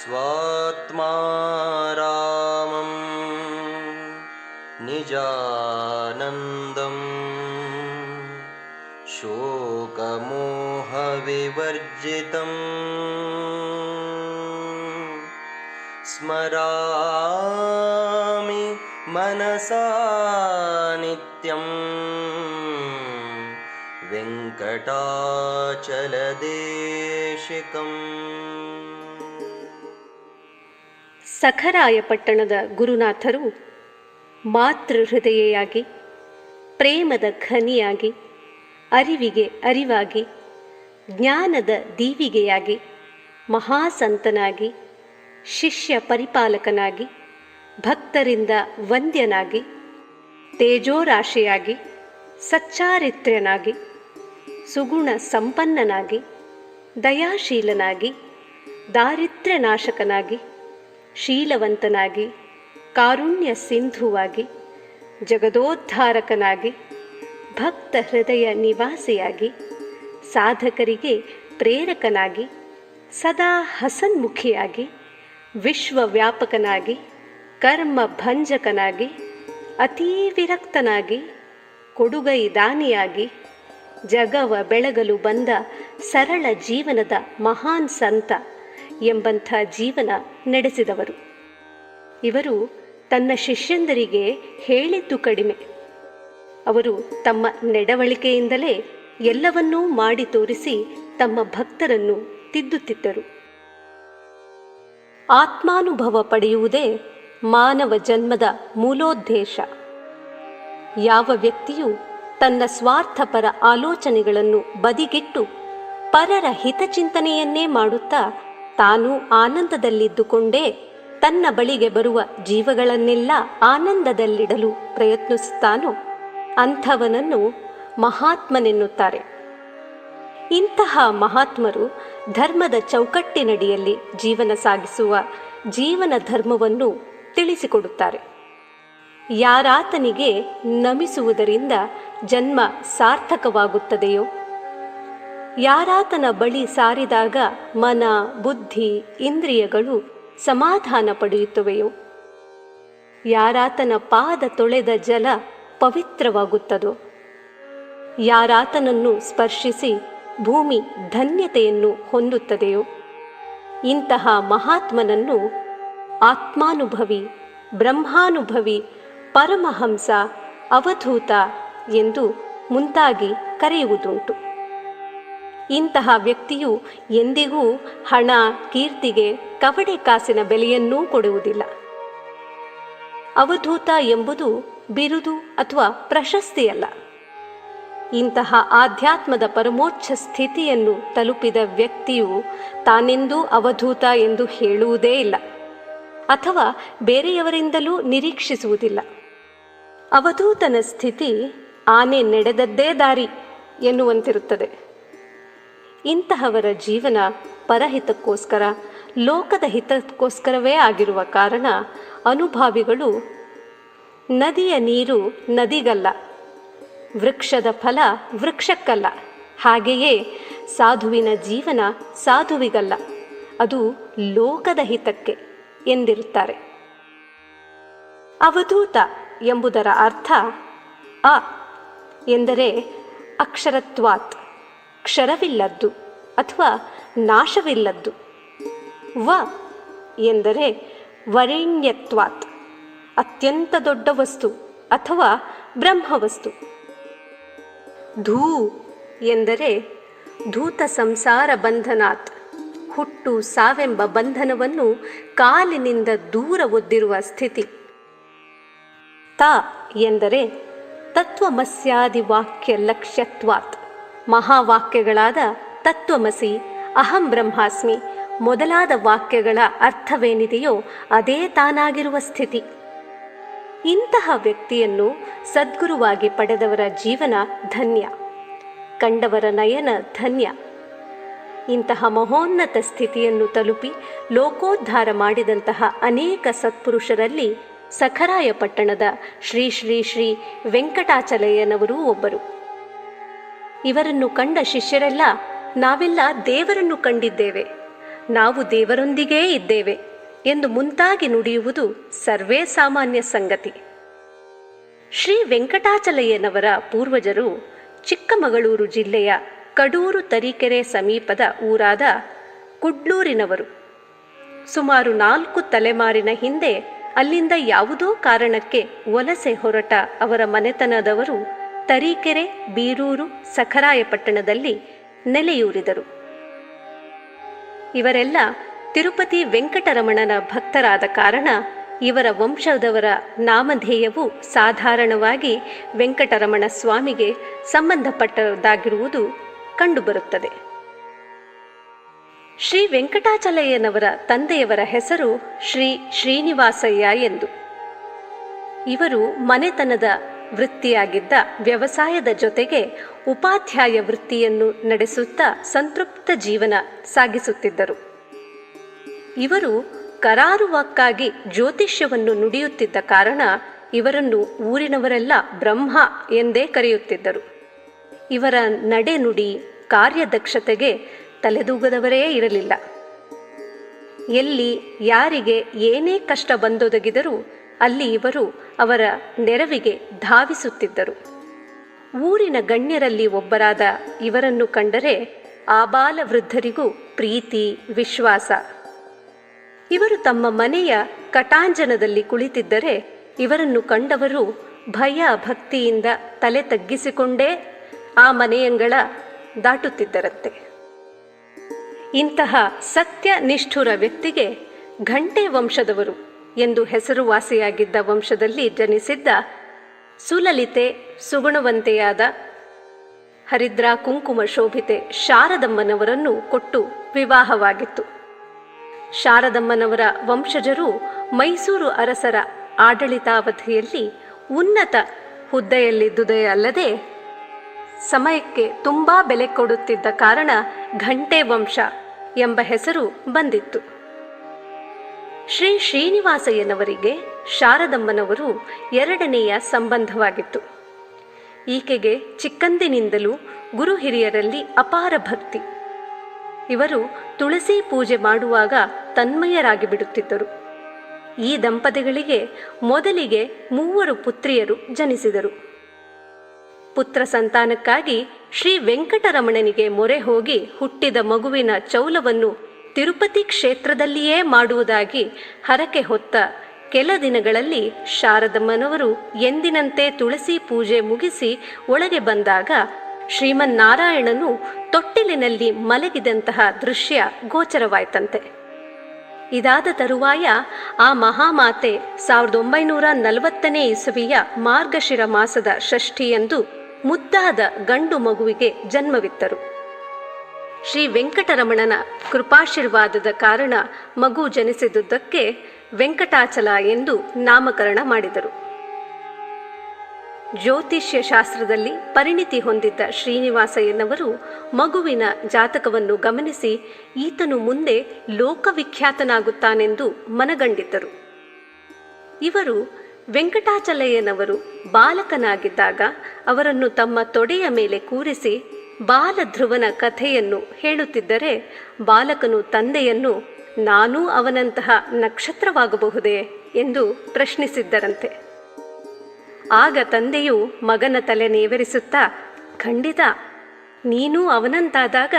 स्वात्मा रामं निजानन्दं शोकमोहविवर्जितं स्मरामि मनसा नित्यं ವೆಂಕಟಾಚಲದೇಶಿಕಂ. ಸಖರಾಯಪಟ್ಟಣದ ಗುರುನಾಥರು ಮಾತೃ ಹೃದಯೆಯಾಗಿ, ಪ್ರೇಮದ ಖನಿಯಾಗಿ, ಅರಿವಿಗೆ ಅರಿವಾಗಿ, ಜ್ಞಾನದ ದೀವಿಗೆಯಾಗಿ, ಮಹಾಸಂತನಾಗಿ, ಶಿಷ್ಯ ಪರಿಪಾಲಕನಾಗಿ, ಭಕ್ತರಿಂದ ವಂದ್ಯನಾಗಿ, ತೇಜೋರಾಶಿಯಾಗಿ, ಸಚ್ಚಾರಿತ್ರ್ಯನಾಗಿ, ಸುಗುಣ ಸಂಪನ್ನನಾಗಿ, ದಯಾಶೀಲನಾಗಿ, ದಾರಿದ್ರ್ಯನಾಶಕನಾಗಿ, ಶೀಲವಂತನಾಗಿ, ಕಾರುಣ್ಯ ಸಿಂಧುವಾಗಿ, ಜಗದೋದ್ಧಾರಕನಾಗಿ, ಭಕ್ತ ಹೃದಯ ನಿವಾಸಿಯಾಗಿ, ಸಾಧಕರಿಗೆ ಪ್ರೇರಕನಾಗಿ, ಸದಾ ಹಸನ್ಮುಖಿಯಾಗಿ, ವಿಶ್ವವ್ಯಾಪಕನಾಗಿ, ಕರ್ಮ ಭಂಜಕನಾಗಿ, ಅತೀ ವಿರಕ್ತನಾಗಿ, ಕೊಡುಗೈ ದಾನಿಯಾಗಿ, ಜಗವ ಬೆಳಗಲು ಬಂದ ಸರಳ ಜೀವನದ ಮಹಾನ್ ಸಂತ ಎಂಬಂಥ ಜೀವನ ನಡೆಸಿದವರು. ಇವರು ತನ್ನ ಶಿಷ್ಯಂದರಿಗೆ ಹೇಳಿದ್ದು ಕಡಿಮೆ. ಅವರು ತಮ್ಮ ನಡವಳಿಕೆಯಿಂದಲೇ ಎಲ್ಲವನ್ನೂ ಮಾಡಿ ತೋರಿಸಿ ತಮ್ಮ ಭಕ್ತರನ್ನು ತಿದ್ದುತ್ತಿದ್ದರು. ಆತ್ಮಾನುಭವ ಪಡೆಯುವುದೇ ಮಾನವ ಜನ್ಮದ ಮೂಲೋದ್ದೇಶ. ಯಾವ ವ್ಯಕ್ತಿಯು ತನ್ನ ಸ್ವಾರ್ಥಪರ ಆಲೋಚನೆಗಳನ್ನು ಬದಿಗಿಟ್ಟು ಪರರ ಹಿತಚಿಂತನೆಯನ್ನೇ ಮಾಡುತ್ತಾ ತಾನು ಆನಂದದಲ್ಲಿದ್ದುಕೊಂಡೇ ತನ್ನ ಬಳಿಗೆ ಬರುವ ಜೀವಗಳನ್ನೆಲ್ಲ ಆನಂದದಲ್ಲಿಡಲು ಪ್ರಯತ್ನಿಸುತ್ತಾನೋ ಅಂಥವನನ್ನು ಮಹಾತ್ಮನೆನ್ನುತ್ತಾರೆ. ಇಂತಹ ಮಹಾತ್ಮರು ಧರ್ಮದ ಚೌಕಟ್ಟಿನಡಿಯಲ್ಲಿ ಜೀವನ ಸಾಗಿಸುವ ಜೀವನ ಧರ್ಮವನ್ನು ತಿಳಿಸಿಕೊಡುತ್ತಾರೆ. ಯಾರಾತನಿಗೆ ನಮಿಸುವುದರಿಂದ ಜನ್ಮ ಸಾರ್ಥಕವಾಗುತ್ತದೆಯೋ, ಯಾರಾತನ ಬಳಿ ಸಾರಿದಾಗ ಮನ, ಬುದ್ಧಿ, ಇಂದ್ರಿಯಗಳು ಸಮಾಧಾನ ಪಡೆಯುತ್ತವೆಯೋ, ಯಾರಾತನ ಪಾದ ತೊಳೆದ ಜಲ ಪವಿತ್ರವಾಗುತ್ತದೋ, ಯಾರಾತನನ್ನು ಸ್ಪರ್ಶಿಸಿ ಭೂಮಿ ಧನ್ಯತೆಯನ್ನು ಹೊಂದುತ್ತದೆಯೋ, ಇಂತಹ ಮಹಾತ್ಮನನ್ನು ಆತ್ಮಾನುಭವಿ, ಬ್ರಹ್ಮಾನುಭವಿ, ಪರಮಹಂಸ, ಅವಧೂತ ಎಂದು ಮುಂತಾಗಿ ಕರೆಯುವುದುಂಟು. ಇಂತಹ ವ್ಯಕ್ತಿಯು ಎಂದಿಗೂ ಹಣ, ಕೀರ್ತಿಗೆ ಕವಡೆ ಕಾಸಿನ ಬೆಲೆಯನ್ನೂ ಕೊಡುವುದಿಲ್ಲ. ಅವಧೂತ ಎಂಬುದು ಬಿರುದು ಅಥವಾ ಪ್ರಶಸ್ತಿಯಲ್ಲ. ಇಂತಹ ಆಧ್ಯಾತ್ಮದ ಪರಮೋಚ್ಚ ಸ್ಥಿತಿಯನ್ನು ತಲುಪಿದ ವ್ಯಕ್ತಿಯು ತಾನೆಂದೂ ಅವಧೂತ ಎಂದು ಹೇಳುವುದೇ ಇಲ್ಲ, ಅಥವಾ ಬೇರೆಯವರಿಂದಲೂ ನಿರೀಕ್ಷಿಸುವುದಿಲ್ಲ. ಅವಧೂತನ ಸ್ಥಿತಿ ಆನೆ ನಡೆದದ್ದೇ ದಾರಿ ಎನ್ನುವಂತಿರುತ್ತದೆ. ಇಂತಹವರ ಜೀವನ ಪರಹಿತಕ್ಕೋಸ್ಕರ, ಲೋಕದ ಹಿತಕ್ಕೋಸ್ಕರವೇ ಆಗಿರುವ ಕಾರಣ ಅನುಭಾವಿಗಳು ನದಿಯ ನೀರು ನದಿಗಲ್ಲ, ವೃಕ್ಷದ ಫಲ ವೃಕ್ಷಕ್ಕಲ್ಲ, ಹಾಗೆಯೇ ಸಾಧುವಿನ ಜೀವನ ಸಾಧುವಿಗಲ್ಲ, ಅದು ಲೋಕದ ಹಿತಕ್ಕೆ ಎಂದಿರುತ್ತಾರೆ. ಅವಧೂತ ಎಂಬುದರ ಅರ್ಥ ಅ ಎಂದರೆ ಅಕ್ಷರತ್ವಾತ್, ಕ್ಷರವಿಲ್ಲದ್ದು ಅಥವಾ ನಾಶವಿಲ್ಲದ್ದು. ವ ಎಂದರೆ ವರೆಣ್ಯತ್ವಾತ್, ಅತ್ಯಂತ ದೊಡ್ಡ ವಸ್ತು ಅಥವಾ ಬ್ರಹ್ಮವಸ್ತು. ಧೂ ಎಂದರೆ ಧೂತ ಸಂಸಾರ ಬಂಧನಾತ್, ಹುಟ್ಟು ಸಾವೆಂಬ ಬಂಧನವನ್ನು ಕಾಲಿನಿಂದ ದೂರ ಒದ್ದಿರುವ ಸ್ಥಿತಿ. ತ ಎಂದರೆ ತತ್ವಮಸ್ಯಾದಿ ವಾಕ್ಯ ಲಕ್ಷ್ಯತ್ವಾತ್, ಮಹಾವಾಕ್ಯಗಳಾದ ತತ್ವಮಸಿ, ಅಹಂ ಬ್ರಹ್ಮಾಸ್ಮಿ ಮೊದಲಾದ ವಾಕ್ಯಗಳ ಅರ್ಥವೇನಿದೆಯೋ ಅದೇ ತಾನಾಗಿರುವ ಸ್ಥಿತಿ. ಇಂತಹ ವ್ಯಕ್ತಿಯನ್ನು ಸದ್ಗುರುವಾಗಿ ಪಡೆದವರ ಜೀವನ ಧನ್ಯ, ಕಂಡವರ ನಯನ ಧನ್ಯ. ಇಂತಹ ಮಹೋನ್ನತ ಸ್ಥಿತಿಯನ್ನು ತಲುಪಿ ಲೋಕೋದ್ಧಾರ ಮಾಡಿದಂತಹ ಅನೇಕ ಸತ್ಪುರುಷರಲ್ಲಿ ಸಖರಾಯಪಟ್ಟಣದ ಶ್ರೀ ಶ್ರೀ ಶ್ರೀ ವೆಂಕಟಾಚಲಯ್ಯನವರೂ ಒಬ್ಬರು. ಇವರನ್ನು ಕಂಡ ಶಿಷ್ಯರೆಲ್ಲ ನಾವೆಲ್ಲ ದೇವರನ್ನು ಕಂಡಿದ್ದೇವೆ, ನಾವು ದೇವರೊಂದಿಗೇ ಇದ್ದೇವೆ ಎಂದು ಮುಂತಾಗಿ ನುಡಿಯುವುದು ಸರ್ವೇ ಸಾಮಾನ್ಯ ಸಂಗತಿ. ಶ್ರೀ ವೆಂಕಟಾಚಲಯ್ಯನವರ ಪೂರ್ವಜರು ಚಿಕ್ಕಮಗಳೂರು ಜಿಲ್ಲೆಯ ಕಡೂರು ತರೀಕೆರೆ ಸಮೀಪದ ಊರಾದ ಕುಡ್ಲೂರಿನವರು. ಸುಮಾರು 4 ತಲೆಮಾರಿನ ಹಿಂದೆ ಅಲ್ಲಿಂದ ಯಾವುದೋ ಕಾರಣಕ್ಕೆ ವಲಸೆ ಹೊರಟ ಅವರ ಮನೆತನದವರು ತರೀಕೆರೆ, ಬೀರೂರು, ಸಖರಾಯಪಟ್ಟಣದಲ್ಲಿ ನೆಲೆಯೂರಿದರು. ಇವರೆಲ್ಲ ತಿರುಪತಿ ವೆಂಕಟರಮಣನ ಭಕ್ತರಾದ ಕಾರಣ ಇವರ ವಂಶದವರ ನಾಮಧೇಯವು ಸಾಧಾರಣವಾಗಿ ವೆಂಕಟರಮಣ ಸ್ವಾಮಿಗೆ ಸಂಬಂಧಪಟ್ಟದ್ದಾಗಿರುವುದು ಕಂಡುಬರುತ್ತದೆ. ಶ್ರೀ ವೆಂಕಟಾಚಲಯ್ಯನವರ ತಂದೆಯವರ ಹೆಸರು ಶ್ರೀ ಶ್ರೀನಿವಾಸಯ್ಯ ಎಂದು. ಇವರು ಮನೆತನದ ವೃತ್ತಿಯಾಗಿದ್ದ ವ್ಯವಸಾಯದ ಜೊತೆಗೆ ಉಪಾಧ್ಯಾಯ ವೃತ್ತಿಯನ್ನು ನಡೆಸುತ್ತಾ ಸಂತೃಪ್ತ ಜೀವನ ಸಾಗಿಸುತ್ತಿದ್ದರು. ಇವರು ಕರಾರುವಕ್ಕಾಗಿ ಜ್ಯೋತಿಷ್ಯವನ್ನು ನುಡಿಯುತ್ತಿದ್ದ ಕಾರಣ ಇವರನ್ನು ಊರಿನವರೆಲ್ಲ ಬ್ರಹ್ಮ ಎಂದೇ ಕರೆಯುತ್ತಿದ್ದರು. ಇವರ ನಡೆನುಡಿ ಕಾರ್ಯದಕ್ಷತೆಗೆ ತಲೆದೂಗದವರೇ ಇರಲಿಲ್ಲ. ಎಲ್ಲಿ ಯಾರಿಗೆ ಏನೇ ಕಷ್ಟ ಬಂದೊದಗಿದರೂ ಅಲ್ಲಿ ಇವರು ಅವರ ನೆರವಿಗೆ ಧಾವಿಸುತ್ತಿದ್ದರು. ಊರಿನ ಗಣ್ಯರಲ್ಲಿ ಒಬ್ಬರಾದ ಇವರನ್ನು ಕಂಡರೆ ಆಬಾಲ ವೃದ್ಧರಿಗೂ ಪ್ರೀತಿ, ವಿಶ್ವಾಸ. ಇವರು ತಮ್ಮ ಮನೆಯ ಕಟಾಂಜನದಲ್ಲಿ ಕುಳಿತಿದ್ದರೆ ಇವರನ್ನು ಕಂಡವರು ಭಯ ಭಕ್ತಿಯಿಂದ ತಲೆ ತಗ್ಗಿಸಿಕೊಂಡೇ ಆ ಮನೆಯಂಗಳ ದಾಟುತ್ತಿದ್ದರಂತೆ. ಇಂತಹ ಸತ್ಯ ನಿಷ್ಠುರ ವ್ಯಕ್ತಿಗೆ ಘಂಟೆ ವಂಶದವರು ಎಂದು ಹೆಸರುವಾಸಿಯಾಗಿದ್ದ ವಂಶದಲ್ಲಿ ಜನಿಸಿದ್ದ ಸುಲಲಿತೆ, ಸುಗುಣವಂತೆಯಾದ ಹರಿದ್ರಾ ಕುಂಕುಮ ಶೋಭಿತೆ ಶಾರದಮ್ಮನವರನ್ನು ಕೊಟ್ಟು ವಿವಾಹವಾಗಿತ್ತು. ಶಾರದಮ್ಮನವರ ವಂಶಜರು ಮೈಸೂರು ಅರಸರ ಆಡಳಿತಾವಧಿಯಲ್ಲಿ ಉನ್ನತ ಹುದ್ದೆಯಲ್ಲಿದ್ದುದೇ ಅಲ್ಲದೆ ಸಮಯಕ್ಕೆ ತುಂಬ ಬೆಲೆ ಕೊಡುತ್ತಿದ್ದ ಕಾರಣ ಘಂಟೆ ವಂಶ ಎಂಬ ಹೆಸರು ಬಂದಿತ್ತು. ಶ್ರೀ ಶ್ರೀನಿವಾಸಯ್ಯನವರಿಗೆ ಶಾರದಮ್ಮನವರು ಎರಡನೆಯ ಸಂಬಂಧವಾಗಿತ್ತು. ಈಕೆಗೆ ಚಿಕ್ಕಂದಿನಿಂದಲೂ ಗುರು ಹಿರಿಯರಲ್ಲಿ ಅಪಾರ ಭಕ್ತಿ. ಇವರು ತುಳಸಿ ಪೂಜೆ ಮಾಡುವಾಗ ತನ್ಮಯರಾಗಿ ಬಿಡುತ್ತಿದ್ದರು. ಈ ದಂಪತಿಗಳಿಗೆ ಮೊದಲಿಗೆ 3 ಪುತ್ರಿಯರು ಜನಿಸಿದರು. ಪುತ್ರ ಸಂತಾನಕ್ಕಾಗಿ ಶ್ರೀ ವೆಂಕಟರಮಣನಿಗೆ ಮೊರೆ ಹೋಗಿ ಹುಟ್ಟಿದ ಮಗುವಿನ ಚೌಲವನ್ನು ತಿರುಪತಿ ಕ್ಷೇತ್ರದಲ್ಲಿಯೇ ಮಾಡುವುದಾಗಿ ಹರಕೆ ಹೊತ್ತ ಕೆಲ ದಿನಗಳಲ್ಲಿ ಶಾರದಮ್ಮನವರು ಎಂದಿನಂತೆ ತುಳಸಿ ಪೂಜೆ ಮುಗಿಸಿ ಒಳಗೆ ಬಂದಾಗ ಶ್ರೀಮನ್ನಾರಾಯಣನು ತೊಟ್ಟಿಲಿನಲ್ಲಿ ಮಲಗಿದಂತಹ ದೃಶ್ಯ ಗೋಚರವಾಯ್ತಂತೆ. ಇದಾದ ತರುವಾಯ ಆ ಮಹಾಮಾತೆ 1940ನೇ ಇಸವಿಯ ಮಾರ್ಗಶಿರ ಮಾಸದ ಷಷ್ಠಿಯಂದು ಮುದ್ದಾದ ಗಂಡು ಮಗುವಿಗೆ ಜನ್ಮವಿತ್ತರು. ಶ್ರೀ ವೆಂಕಟರಮಣನ ಕೃಪಾಶೀರ್ವಾದದ ಕಾರಣ ಮಗು ಜನಿಸಿದುದಕ್ಕೆ ವೆಂಕಟಾಚಲ ಎಂದು ನಾಮಕರಣ ಮಾಡಿದರು. ಜ್ಯೋತಿಷ್ಯ ಶಾಸ್ತ್ರದಲ್ಲಿ ಪರಿಣಿತಿ ಹೊಂದಿದ್ದ ಶ್ರೀನಿವಾಸಯ್ಯನವರು ಮಗುವಿನ ಜಾತಕವನ್ನು ಗಮನಿಸಿ ಈತನು ಮುಂದೆ ಲೋಕವಿಖ್ಯಾತನಾಗುತ್ತಾನೆಂದು ಮನಗಂಡಿದ್ದರು. ಇವರು ವೆಂಕಟಾಚಲಯ್ಯನವರು ಬಾಲಕನಾಗಿದ್ದಾಗ ಅವರನ್ನು ತಮ್ಮ ತೊಡೆಯ ಮೇಲೆ ಕೂರಿಸಿ ಬಾಲಧ್ರುವನ ಕಥೆಯನ್ನು ಹೇಳುತ್ತಿದ್ದರೆ ಬಾಲಕನು ತಂದೆಯನ್ನು ನಾನೂ ಅವನಂತಹ ನಕ್ಷತ್ರವಾಗಬಹುದೇ ಎಂದು ಪ್ರಶ್ನಿಸಿದ್ದರಂತೆ. ಆಗ ತಂದೆಯು ಮಗನ ತಲೆ ನೇವರಿಸುತ್ತಾ, ಖಂಡಿತ, ನೀನು ಅವನಂತಾದಾಗ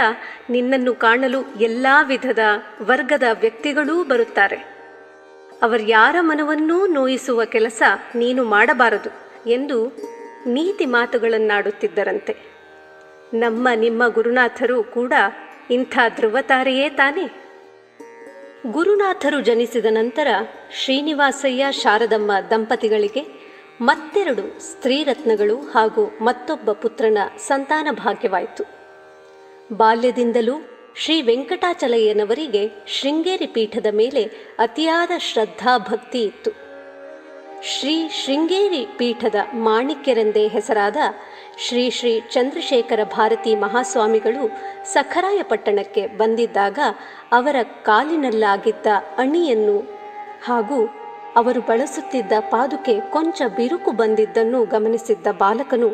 ನಿನ್ನನ್ನು ಕಾಣಲು ಎಲ್ಲ ವಿಧದ ವರ್ಗದ ವ್ಯಕ್ತಿಗಳೂ ಬರುತ್ತಾರೆ. ಅವರ್ಯಾರ ಮನವನ್ನೂ ನೋಯಿಸುವ ಕೆಲಸ ನೀನು ಮಾಡಬಾರದು ಎಂದು ನೀತಿ ಮಾತುಗಳನ್ನಾಡುತ್ತಿದ್ದರಂತೆ. ನಿಮ್ಮ ಗುರುನಾಥರು ಕೂಡ ಇಂಥ ಧ್ರುವತಾರೆಯೇ ತಾನೆ. ಗುರುನಾಥರು ಜನಿಸಿದ ನಂತರ ಶ್ರೀನಿವಾಸಯ್ಯ ಶಾರದಮ್ಮ ದಂಪತಿಗಳಿಗೆ 2 ಸ್ತ್ರೀರತ್ನಗಳು ಹಾಗೂ ಮತ್ತೊಬ್ಬ ಪುತ್ರನ ಸಂತಾನ ಭಾಗ್ಯವಾಯಿತು. ಬಾಲ್ಯದಿಂದಲೂ ಶ್ರೀ ವೆಂಕಟಾಚಲಯ್ಯನವರಿಗೆ ಶೃಂಗೇರಿ ಪೀಠದ ಮೇಲೆ ಅತಿಯಾದ ಶ್ರದ್ಧಾ ಭಕ್ತಿ ಇತ್ತು. ಶ್ರೀ ಶೃಂಗೇರಿ ಪೀಠದ ಮಾಣಿಕ್ಯರೆಂದೇ ಹೆಸರಾದ ಶ್ರೀ ಶ್ರೀ ಚಂದ್ರಶೇಖರ ಭಾರತಿ ಮಹಾಸ್ವಾಮಿಗಳು ಸಖರಾಯಪಟ್ಟಣಕ್ಕೆ ಬಂದಿದ್ದಾಗ ಅವರ ಕಾಲಿನಲ್ಲಾಗಿದ್ದ ಅಣಿಯನ್ನು ಹಾಗೂ ಅವರು ಬಳಸುತ್ತಿದ್ದ ಪಾದುಕೆ ಕೊಂಚ ಬಿರುಕು ಬಂದಿದ್ದನ್ನು ಗಮನಿಸಿದ್ದ ಬಾಲಕನು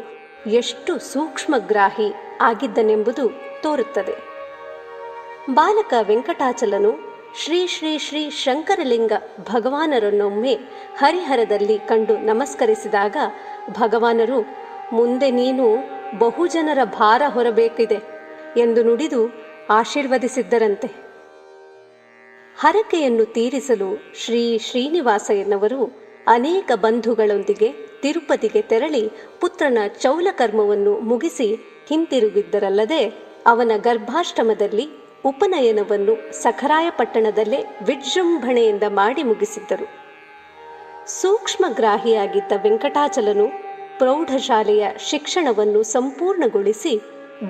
ಎಷ್ಟು ಸೂಕ್ಷ್ಮಗ್ರಾಹಿ ಆಗಿದ್ದನೆಂಬುದು ತೋರುತ್ತದೆ. ಬಾಲಕ ವೆಂಕಟಾಚಲನು ಶ್ರೀ ಶ್ರೀ ಶ್ರೀ ಶಂಕರಲಿಂಗ ಭಗವಾನರನ್ನೊಮ್ಮೆ ಹರಿಹರದಲ್ಲಿ ಕಂಡು ನಮಸ್ಕರಿಸಿದಾಗ ಭಗವಾನರು, ಮುಂದೆ ನೀನು ಬಹುಜನರ ಭಾರ ಹೊರಬೇಕಿದೆ ಎಂದು ನುಡಿದು ಆಶೀರ್ವದಿಸಿದ್ದರಂತೆ. ಹರಕೆಯನ್ನು ತೀರಿಸಲು ಶ್ರೀ ಶ್ರೀನಿವಾಸಯ್ಯನವರು ಅನೇಕ ಬಂಧುಗಳೊಂದಿಗೆ ತಿರುಪತಿಗೆ ತೆರಳಿ ಪುತ್ರನ ಚೌಲಕರ್ಮವನ್ನು ಮುಗಿಸಿ ಹಿಂತಿರುಗಿದ್ದರಲ್ಲದೆ ಅವನ ಗರ್ಭಾಷ್ಟಮದಲ್ಲಿ ಉಪನಯನವನ್ನು ಸಖರಾಯಪಟ್ಟಣದಲ್ಲೇ ವಿಜೃಂಭಣೆಯಿಂದ ಮಾಡಿ ಮುಗಿಸಿದ್ದರು. ಸೂಕ್ಷ್ಮಗ್ರಾಹಿಯಾಗಿದ್ದ ವೆಂಕಟಾಚಲನು ಪ್ರೌಢಶಾಲೆಯ ಶಿಕ್ಷಣವನ್ನು ಸಂಪೂರ್ಣಗೊಳಿಸಿ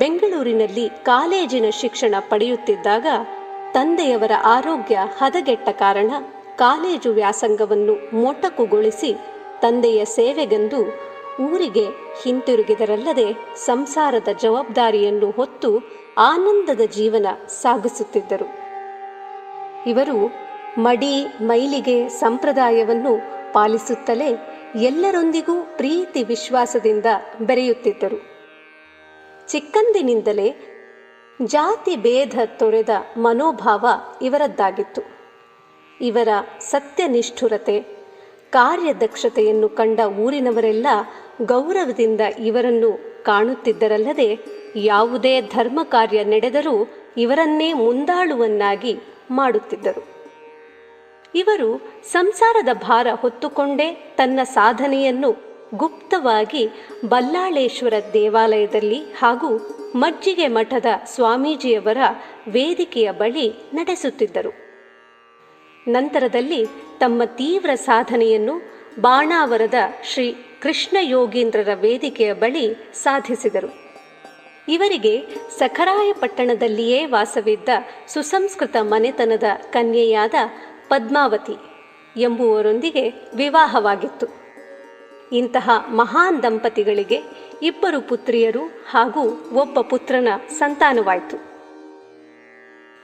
ಬೆಂಗಳೂರಿನಲ್ಲಿ ಕಾಲೇಜಿನ ಶಿಕ್ಷಣ ಪಡೆಯುತ್ತಿದ್ದಾಗ ತಂದೆಯವರ ಆರೋಗ್ಯ ಹದಗೆಟ್ಟ ಕಾರಣ ಕಾಲೇಜು ವ್ಯಾಸಂಗವನ್ನು ಮೊಟಕುಗೊಳಿಸಿ ತಂದೆಯ ಸೇವೆಗೆಂದು ಊರಿಗೆ ಹಿಂತಿರುಗಿದರಲ್ಲದೆ ಸಂಸಾರದ ಜವಾಬ್ದಾರಿಯನ್ನು ಹೊತ್ತು ಆನಂದದ ಜೀವನ ಸಾಗಿಸುತ್ತಿದ್ದರು. ಇವರು ಮಡಿ ಮೈಲಿಗೆ ಸಂಪ್ರದಾಯವನ್ನು ಪಾಲಿಸುತ್ತಲೇ ಎಲ್ಲರೊಂದಿಗೂ ಪ್ರೀತಿ ವಿಶ್ವಾಸದಿಂದ ಬೆರೆಯುತ್ತಿದ್ದರು. ಚಿಕ್ಕಂದಿನಿಂದಲೇ ಜಾತಿ ಭೇದ ತೊರೆದ ಮನೋಭಾವ ಇವರದ್ದಾಗಿತ್ತು. ಇವರ ಸತ್ಯನಿಷ್ಠುರತೆ, ಕಾರ್ಯದಕ್ಷತೆಯನ್ನು ಕಂಡ ಊರಿನವರೆಲ್ಲ ಗೌರವದಿಂದ ಇವರನ್ನು ಕಾಣುತ್ತಿದ್ದರಲ್ಲದೆ ಯಾವುದೇ ಧರ್ಮ ಕಾರ್ಯ ನಡೆದರೂ ಇವರನ್ನೇ ಮುಂದಾಳುವನ್ನಾಗಿ ಮಾಡುತ್ತಿದ್ದರು. ಇವರು ಸಂಸಾರದ ಭಾರ ಹೊತ್ತುಕೊಂಡೇ ತನ್ನ ಸಾಧನೆಯನ್ನು ಗುಪ್ತವಾಗಿ ಬಲ್ಲಾಳೇಶ್ವರ ದೇವಾಲಯದಲ್ಲಿ ಹಾಗೂ ಮಜ್ಜಿಗೆ ಮಠದ ಸ್ವಾಮೀಜಿಯವರ ವೇದಿಕೆಯ ಬಳಿ ನಡೆಸುತ್ತಿದ್ದರು. ನಂತರದಲ್ಲಿ ತಮ್ಮ ತೀವ್ರ ಸಾಧನೆಯನ್ನು ಬಾಣಾವರದ ಶ್ರೀ ಕೃಷ್ಣ ಯೋಗೀಂದ್ರರ ವೇದಿಕೆಯ ಬಳಿ ಸಾಧಿಸಿದರು. ಇವರಿಗೆ ಸಖರಾಯಪಟ್ಟಣದಲ್ಲಿಯೇ ವಾಸವಿದ್ದ ಸುಸಂಸ್ಕೃತ ಮನೆತನದ ಕನ್ಯೆಯಾದ ಪದ್ಮಾವತಿ ಎಂಬುವರೊಂದಿಗೆ ವಿವಾಹವಾಗಿತ್ತು. ಇಂತಹ ಮಹಾನ್ ದಂಪತಿಗಳಿಗೆ 2 ಪುತ್ರಿಯರು ಹಾಗೂ 1 ಪುತ್ರನ ಸಂತಾನವಾಯಿತು.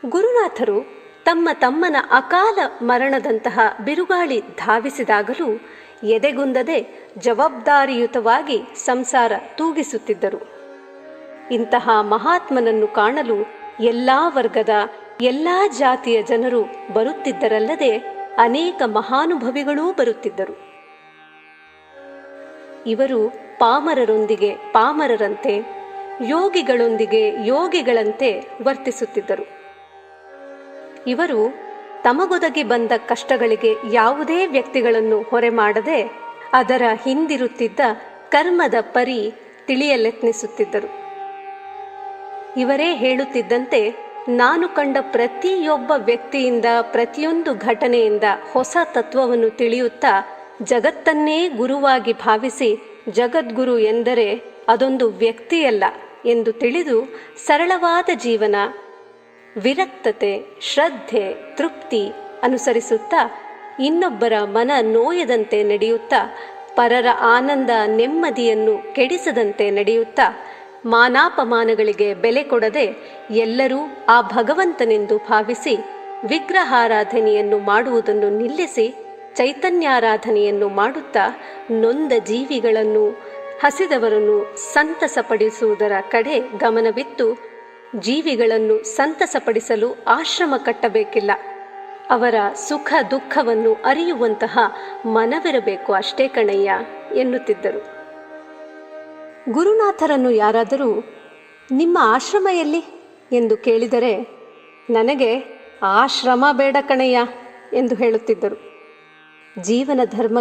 ಗುರುನಾಥರು ತಮ್ಮ ತಮ್ಮನ ಅಕಾಲ ಮರಣದಂತಹ ಬಿರುಗಾಳಿ ಧಾವಿಸಿದಾಗಲೂ ಎದೆಗುಂದದೆ ಜವಾಬ್ದಾರಿಯುತವಾಗಿ ಸಂಸಾರ ತೂಗಿಸುತ್ತಿದ್ದರು. ಇಂತಹ ಮಹಾತ್ಮನನ್ನು ಕಾಣಲು ಎಲ್ಲ ವರ್ಗದ ಎಲ್ಲ ಜಾತಿಯ ಜನರು ಬರುತ್ತಿದ್ದರಲ್ಲದೆ ಅನೇಕ ಮಹಾನುಭವಿಗಳೂ ಬರುತ್ತಿದ್ದರು. ಇವರು ಪಾಮರರೊಂದಿಗೆ ಪಾಮರರಂತೆ, ಯೋಗಿಗಳೊಂದಿಗೆ ಯೋಗಿಗಳಂತೆ ವರ್ತಿಸುತ್ತಿದ್ದರು. ಇವರು ತಮಗೊದಗಿ ಬಂದ ಕಷ್ಟಗಳಿಗೆ ಯಾವುದೇ ವ್ಯಕ್ತಿಗಳನ್ನು ಹೊರೆ ಮಾಡದೆ ಅದರ ಹಿಂದಿರುತ್ತಿದ್ದ ಕರ್ಮದ ಪರಿ ತಿಳಿಯಲೆತ್ನಿಸುತ್ತಿದ್ದರು. ಇವರೇ ಹೇಳುತ್ತಿದ್ದಂತೆ, ನಾನು ಕಂಡ ಪ್ರತಿಯೊಬ್ಬ ವ್ಯಕ್ತಿಯಿಂದ ಪ್ರತಿಯೊಂದು ಘಟನೆಯಿಂದ ಹೊಸ ತತ್ವವನ್ನು ತಿಳಿಯುತ್ತಾ ಜಗತ್ತನ್ನೇ ಗುರುವಾಗಿ ಭಾವಿಸಿ ಜಗದ್ಗುರು ಎಂದರೆ ಅದೊಂದು ವ್ಯಕ್ತಿಯಲ್ಲ ಎಂದು ತಿಳಿದು ಸರಳವಾದ ಜೀವನ, ವಿರಕ್ತತೆ, ಶ್ರದ್ಧೆ, ತೃಪ್ತಿ ಅನುಸರಿಸುತ್ತಾ ಇನ್ನೊಬ್ಬರ ಮನ ನೋಯದಂತೆ ನಡೆಯುತ್ತಾ ಪರರ ಆನಂದ ನೆಮ್ಮದಿಯನ್ನು ಕೆಡಿಸದಂತೆ ನಡೆಯುತ್ತಾ ಮಾನಾಪಮಾನಗಳಿಗೆ ಬೆಲೆ ಕೊಡದೆ ಎಲ್ಲರೂ ಆ ಭಗವಂತನೆಂದು ಭಾವಿಸಿ ವಿಗ್ರಹಾರಾಧನೆಯನ್ನು ಮಾಡುವುದನ್ನು ನಿಲ್ಲಿಸಿ ಚೈತನ್ಯಾರಾಧನೆಯನ್ನು ಮಾಡುತ್ತಾ ನೊಂದ ಜೀವಿಗಳನ್ನು, ಹಸಿದವರನ್ನು ಸಂತಸಪಡಿಸುವುದರ ಕಡೆ ಗಮನವಿತ್ತು ಜೀವಿಗಳನ್ನು ಸಂತಸಪಡಿಸಲು ಆಶ್ರಮ ಕಟ್ಟಬೇಕಿಲ್ಲ, ಅವರ ಸುಖ ದುಃಖವನ್ನು ಅರಿಯುವಂತಹ ಮನವಿರಬೇಕು ಅಷ್ಟೇ ಕಣಯ್ಯ ಎನ್ನುತ್ತಿದ್ದರು. ಗುರುನಾಥರನ್ನು ಯಾರಾದರೂ ನಿಮ್ಮ ಆಶ್ರಮ ಎಲ್ಲಿ ಎಂದು ಕೇಳಿದರೆ ನನಗೆ ಆಶ್ರಮ ಬೇಡ ಕಣಯ್ಯ ಎಂದು ಹೇಳುತ್ತಿದ್ದರು. ಜೀವನ ಧರ್ಮ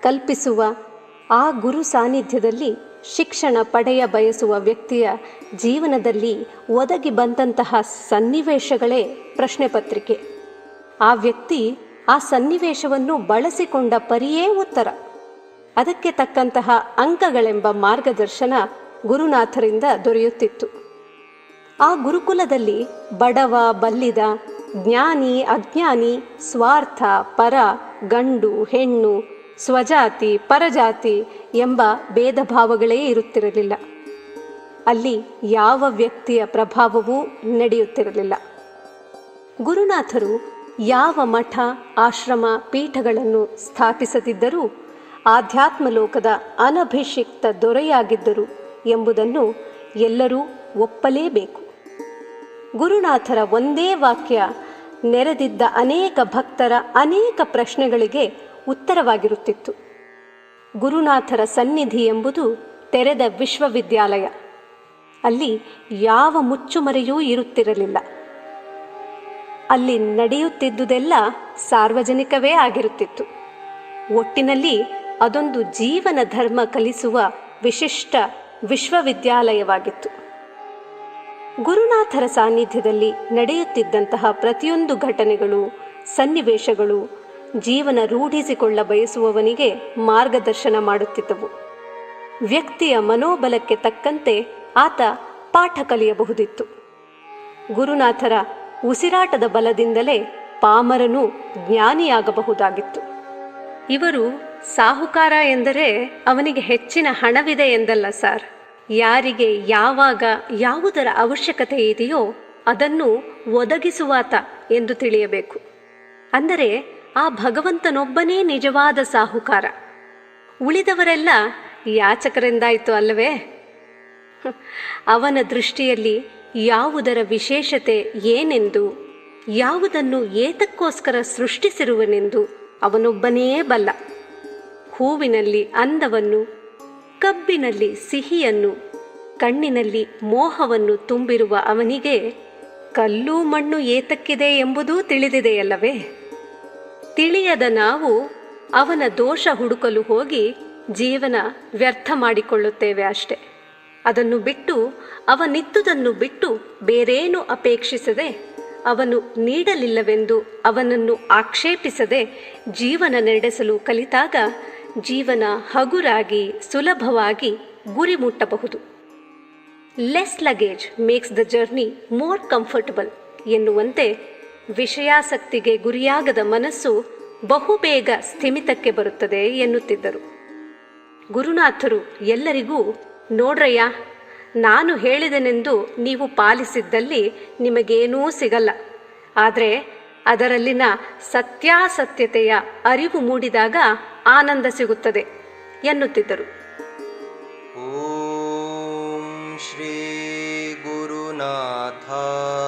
ಕಲ್ಪಿಸುವ ಆ ಗುರು ಸಾನ್ನಿಧ್ಯದಲ್ಲಿ ಶಿಕ್ಷಣ ಪಡೆಯ ಬಯಸುವ ವ್ಯಕ್ತಿಯ ಜೀವನದಲ್ಲಿ ಒದಗಿ ಬಂದಂತಹ ಸನ್ನಿವೇಶಗಳೇ ಪ್ರಶ್ನೆ ಪತ್ರಿಕೆ. ಆ ವ್ಯಕ್ತಿ ಆ ಸನ್ನಿವೇಶವನ್ನು ಬಳಸಿಕೊಂಡ ಪರಿಯೇ ಉತ್ತರ. ಅದಕ್ಕೆ ತಕ್ಕಂತಹ ಅಂಕಗಳೆಂಬ ಮಾರ್ಗದರ್ಶನ ಗುರುನಾಥರಿಂದ ದೊರೆಯುತ್ತಿತ್ತು. ಆ ಗುರುಕುಲದಲ್ಲಿ ಬಡವ ಬಲ್ಲಿದ, ಜ್ಞಾನಿ ಅಜ್ಞಾನಿ, ಸ್ವಾರ್ಥ ಪರ, ಗಂಡು ಹೆಣ್ಣು, ಸ್ವಜಾತಿ ಪರಜಾತಿ ಎಂಬ ಭೇದ ಭಾವಗಳೇ ಇರುತ್ತಿರಲಿಲ್ಲ. ಅಲ್ಲಿ ಯಾವ ವ್ಯಕ್ತಿಯ ಪ್ರಭಾವವೂ ನಡೆಯುತ್ತಿರಲಿಲ್ಲ. ಗುರುನಾಥರು ಯಾವ ಮಠ, ಆಶ್ರಮ, ಪೀಠಗಳನ್ನು ಸ್ಥಾಪಿಸದಿದ್ದರೂ ಆಧ್ಯಾತ್ಮ ಲೋಕದ ಅನಭಿಷಿಕ್ತ ದೊರೆಯಾಗಿದ್ದರು ಎಂಬುದನ್ನು ಎಲ್ಲರೂ ಒಪ್ಪಲೇಬೇಕು. ಗುರುನಾಥರ ಒಂದೇ ವಾಕ್ಯ ನೆರೆದಿದ್ದ ಅನೇಕ ಭಕ್ತರ ಅನೇಕ ಪ್ರಶ್ನೆಗಳಿಗೆ ಉತ್ತರವಾಗಿರುತ್ತಿತ್ತು. ಗುರುನಾಥರ ಸನ್ನಿಧಿ ಎಂಬುದು ತೆರೆದ ವಿಶ್ವವಿದ್ಯಾಲಯ. ಅಲ್ಲಿ ಯಾವ ಮುಚ್ಚುಮರೆಯೂ ಇರುತ್ತಿರಲಿಲ್ಲ. ಅಲ್ಲಿ ನಡೆಯುತ್ತಿದ್ದುದೆಲ್ಲ ಸಾರ್ವಜನಿಕವೇ ಆಗಿರುತ್ತಿತ್ತು. ಒಟ್ಟಿನಲ್ಲಿ ಅದೊಂದು ಜೀವನ ಧರ್ಮ ಕಲಿಸುವ ವಿಶಿಷ್ಟ ವಿಶ್ವವಿದ್ಯಾಲಯವಾಗಿತ್ತು. ಗುರುನಾಥರ ಸಾನ್ನಿಧ್ಯದಲ್ಲಿ ನಡೆಯುತ್ತಿದ್ದಂತಹ ಪ್ರತಿಯೊಂದು ಘಟನೆಗಳು, ಸನ್ನಿವೇಶಗಳು ಜೀವನ ರೂಢಿಸಿಕೊಳ್ಳ ಬಯಸುವವನಿಗೆ ಮಾರ್ಗದರ್ಶನ ಮಾಡುತ್ತಿದ್ದವು. ವ್ಯಕ್ತಿಯ ಮನೋಬಲಕ್ಕೆ ತಕ್ಕಂತೆ ಆತ ಪಾಠ ಕಲಿಯಬಹುದಿತ್ತು. ಗುರುನಾಥರ ಉಸಿರಾಟದ ಬಲದಿಂದಲೇ ಪಾಮರನು ಜ್ಞಾನಿಯಾಗಬಹುದಾಗಿತ್ತು. ಇವರು ಸಾಹುಕಾರ ಎಂದರೆ ಅವನಿಗೆ ಹೆಚ್ಚಿನ ಹಣವಿದೆ ಎಂದಲ್ಲ ಸರ್. ಯಾರಿಗೆ ಯಾವಾಗ ಯಾವುದರ ಅವಶ್ಯಕತೆ ಇದೆಯೋ ಅದನ್ನು ಒದಗಿಸುವಾತ ಎಂದು ತಿಳಿಯಬೇಕು. ಅಂದರೆ ಆ ಭಗವಂತನೊಬ್ಬನೇ ನಿಜವಾದ ಸಾಹುಕಾರ. ಉಳಿದವರೆಲ್ಲ ಯಾಚಕರೆಂದಾಯಿತು ಅಲ್ಲವೇ? ಅವನ ದೃಷ್ಟಿಯಲ್ಲಿ ಯಾವುದರ ವಿಶೇಷತೆ ಏನೆಂದು, ಯಾವುದನ್ನು ಏತಕ್ಕೋಸ್ಕರ ಸೃಷ್ಟಿಸಿರುವನೆಂದು ಅವನೊಬ್ಬನೇ ಬಲ್ಲ. ಹೂವಿನಲ್ಲಿ ಅಂದವನ್ನು, ಕಬ್ಬಿನಲ್ಲಿ ಸಿಹಿಯನ್ನು, ಕಣ್ಣಿನಲ್ಲಿ ಮೋಹವನ್ನು ತುಂಬಿರುವ ಅವನಿಗೆ ಕಲ್ಲು ಮಣ್ಣು ಏತಕ್ಕಿದೆ ಎಂಬುದೂ ತಿಳಿದಿದೆಯಲ್ಲವೇ? ತಿಳಿಯದ ನಾವು ಅವನ ದೋಷ ಹುಡುಕಲು ಹೋಗಿ ಜೀವನ ವ್ಯರ್ಥ ಮಾಡಿಕೊಳ್ಳುತ್ತೇವೆ ಅಷ್ಟೆ. ಅದನ್ನು ಬಿಟ್ಟು, ಅವನಿದ್ದುದನ್ನು ಬಿಟ್ಟು ಬೇರೇನು ಅಪೇಕ್ಷಿಸದೆ, ಅವನು ನೀಡಲಿಲ್ಲವೆಂದು ಅವನನ್ನು ಆಕ್ಷೇಪಿಸದೆ ಜೀವನ ನಡೆಸಲು ಕಲಿತಾಗ ಜೀವನ ಹಗುರಾಗಿ ಸುಲಭವಾಗಿ ಗುರಿ ಮುಟ್ಟಬಹುದು. Less luggage makes the journey more comfortable ಎನ್ನುವಂತೆ ವಿಷಯಾಸಕ್ತಿಗೆ ಗುರಿಯಾಗದ ಮನಸ್ಸು ಬಹುಬೇಗ ಸ್ಥಿಮಿತಕ್ಕೆ ಬರುತ್ತದೆ ಎನ್ನುತ್ತಿದ್ದರು. ಗುರುನಾಥರು ಎಲ್ಲರಿಗೂ, ನೋಡ್ರಯ್ಯ, ನಾನು ಹೇಳಿದೆನೆಂದು ನೀವು ಪಾಲಿಸಿದ್ದಲ್ಲಿ ನಿಮಗೇನೂ ಸಿಗಲ್ಲ, ಆದರೆ ಅದರಲ್ಲಿನ ಸತ್ಯಾಸತ್ಯತೆಯ ಅರಿವು ಮೂಡಿದಾಗ ಆನಂದ ಸಿಗುತ್ತದೆ ಎನ್ನುತ್ತಿದ್ದರು. ಓಂ ಶ್ರೀ ಗುರುನಾಥಾಯ